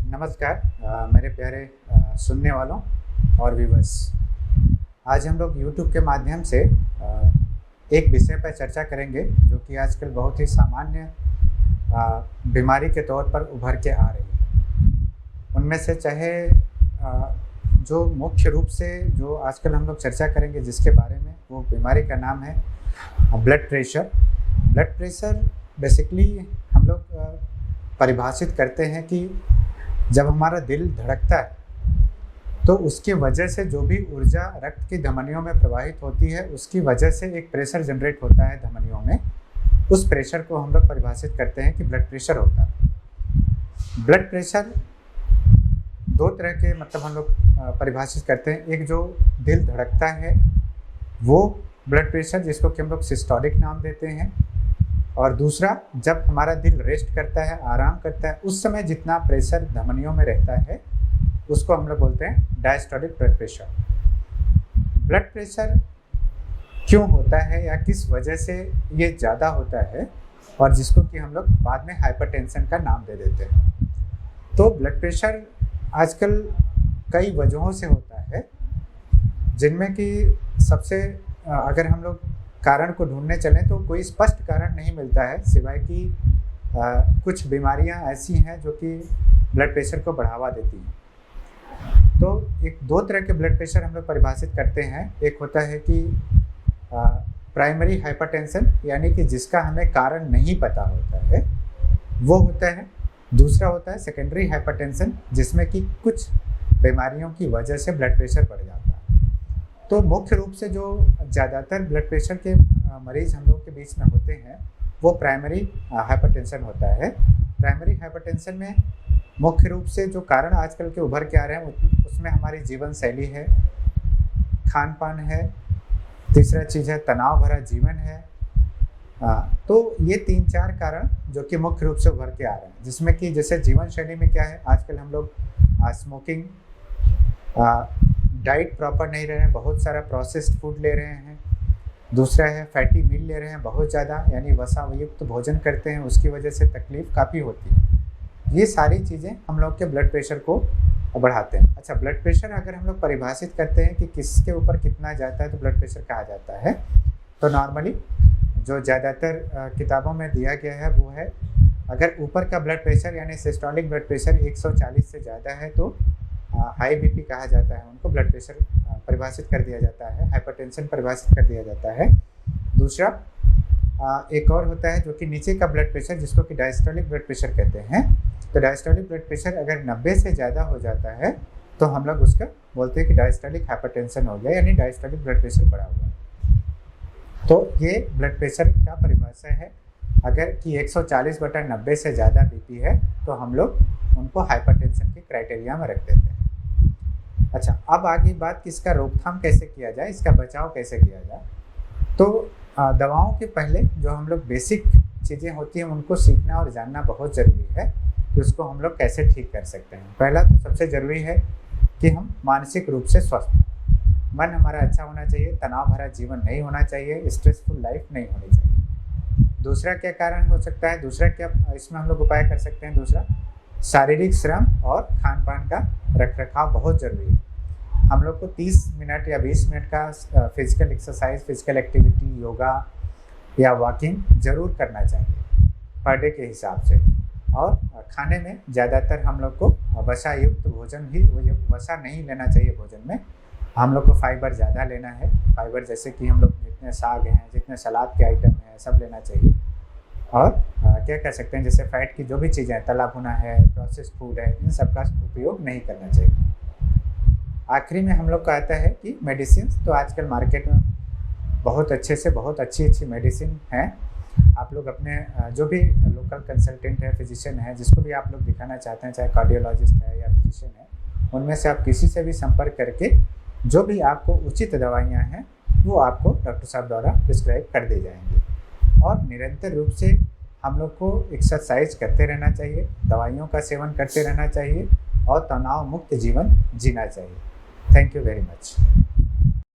नमस्कार मेरे प्यारे सुनने वालों और व्यूवर्स। आज हम लोग YouTube के माध्यम से एक विषय पर चर्चा करेंगे जो कि आजकल बहुत ही सामान्य बीमारी के तौर पर उभर के आ रही है। उनमें से चाहे जो मुख्य रूप से जो आजकल हम लोग चर्चा करेंगे जिसके बारे में, वो बीमारी का नाम है blood pressure. Blood pressure basically हम लोग परिभाषित करते हैं कि जब हमारा दिल धड़कता है तो उसकी वजह से जो भी ऊर्जा रक्त की धमनियों में प्रवाहित होती है उसकी वजह से एक प्रेशर जनरेट होता है धमनियों में। उस प्रेशर को हम लोग परिभाषित करते हैं कि ब्लड प्रेशर होता है। ब्लड प्रेशर दो तरह के हम लोग परिभाषित करते हैं। एक जो दिल धड़कता है वो ब्लड प्रेशर, जिसको कि हम लोग सिस्टोलिक नाम देते हैं, और दूसरा जब हमारा दिल रेस्ट करता है, आराम करता है, उस समय जितना प्रेशर धमनियों में रहता है उसको हम लोग बोलते हैं diastolic blood pressure. Blood pressure क्यों होता है या किस वजह से ये ज़्यादा होता है, और जिसको कि हम लोग बाद में हाइपरटेंशन का नाम दे देते हैं। तो ब्लड प्रेशर आजकल कई वजहों से होता है, जिनमें कि सबसे अगर हम लोग कारण को ढूंढने चलें तो कोई स्पष्ट कारण नहीं मिलता है, सिवाय कि कुछ बीमारियां ऐसी हैं जो कि ब्लड प्रेशर को बढ़ावा देती हैं। तो एक दो तरह के ब्लड प्रेशर हम लोग परिभाषित करते हैं। एक होता है कि प्राइमरी हाइपरटेंशन, यानी कि जिसका हमें कारण नहीं पता होता है, वो होता है। दूसरा होता है सेकेंडरी हाइपरटेंशन, जिसमें कि कुछ बीमारियों की वजह से ब्लड प्रेशर बढ़ जाता है। तो मुख्य रूप से जो ज़्यादातर ब्लड प्रेशर के मरीज हम लोग के बीच में होते हैं वो प्राइमरी हाइपरटेंशन होता है। प्राइमरी हाइपरटेंशन में मुख्य रूप से जो कारण आजकल के उभर के आ रहे हैं उसमें हमारी जीवन शैली है, खान पान है, तीसरा चीज़ है तनाव भरा जीवन है। तो ये 3-4 कारण जो कि मुख्य रूप से उभर के आ रहे हैं, जिसमें कि जैसे जीवन शैली में क्या है, आजकल हम लोग स्मोकिंग, डाइट प्रॉपर नहीं रहे हैं, बहुत सारा प्रोसेस्ड फूड ले रहे हैं। दूसरा है फैटी मील ले रहे हैं बहुत ज़्यादा, यानी वसा युक्त भोजन करते हैं, उसकी वजह से तकलीफ़ काफ़ी होती है। ये सारी चीज़ें हम लोग के ब्लड प्रेशर को बढ़ाते हैं। अच्छा, ब्लड प्रेशर अगर हम लोग परिभाषित करते हैं कि किसके ऊपर कितना जाता है तो ब्लड प्रेशर कहा जाता है। तो नॉर्मली जो ज़्यादातर किताबों में दिया गया है वो है, अगर ऊपर का ब्लड प्रेशर यानी सिस्टोलिक ब्लड प्रेशर 140 से ज़्यादा है तो हाई बीपी कहा जाता है, उनको ब्लड प्रेशर परिभाषित कर दिया जाता है, हाइपरटेंशन परिभाषित कर दिया जाता है। दूसरा एक और होता है जो कि नीचे का ब्लड प्रेशर, जिसको कि डायस्टोलिक ब्लड प्रेशर कहते हैं। तो डायस्टोलिक ब्लड प्रेशर अगर 90 से ज़्यादा हो जाता है तो हम लोग उसका बोलते हैं कि डायस्टोलिक हाइपरटेंशन हो गया, यानी डायस्टोलिक ब्लड प्रेशर बढ़ा हुआ। तो ये ब्लड प्रेशर का परिभाषा है। अगर कि 140/90 से ज़्यादा बीपी है तो हम लोग उनको हाइपरटेंशन के क्राइटेरिया में रख देते हैं। अच्छा, अब आगे बात कि इसका रोकथाम कैसे किया जाए, इसका बचाव कैसे किया जाए। तो दवाओं के पहले जो हम लोग बेसिक चीज़ें होती हैं उनको सीखना और जानना बहुत ज़रूरी है कि उसको हम लोग कैसे ठीक कर सकते हैं। पहला तो सबसे ज़रूरी है कि हम मानसिक रूप से स्वस्थ हों, मन हमारा अच्छा होना चाहिए, तनाव भरा जीवन नहीं होना चाहिए, स्ट्रेसफुल लाइफ नहीं होनी चाहिए। दूसरा क्या कारण हो सकता है, दूसरा क्या इसमें हम लोग उपाय कर सकते हैं, दूसरा शारीरिक श्रम और खान पान का रखरखाव बहुत ज़रूरी है। हम लोग को 30 मिनट या 20 मिनट का physical exercise, physical activity, yoga या वॉकिंग ज़रूर करना चाहिए पर डे के हिसाब से। और खाने में ज़्यादातर हम लोग को वसा युक्त भोजन ही, वसा नहीं लेना चाहिए भोजन में। हम लोग को फाइबर ज़्यादा लेना है। फाइबर जैसे कि हम लोग जितने साग हैं, जितने सलाद के आइटम हैं, सब लेना चाहिए। और क्या कर सकते हैं, जैसे फैट की जो भी चीज़ें हैं, तला भुना है, प्रोसेस्ड फूड है, इन सब का उपयोग नहीं करना चाहिए। आखिरी में हम लोग का आता है कि मेडिसिन। तो आजकल मार्केट में बहुत अच्छे से बहुत अच्छी मेडिसिन हैं। आप लोग अपने जो भी लोकल कंसल्टेंट है, फिजिशियन है, जिसको भी आप लोग दिखाना चाहते हैं, चाहे कार्डियोलॉजिस्ट है या फिजिशियन है, उनमें से आप किसी से भी संपर्क करके जो भी आपको उचित दवाइयाँ हैं वो आपको डॉक्टर साहब द्वारा प्रिस्क्राइब कर दी जाएंगी। और निरंतर रूप से हम लोग को एक्सरसाइज करते रहना चाहिए, दवाइयों का सेवन करते रहना चाहिए और तनाव मुक्त जीवन जीना चाहिए। Thank you very much.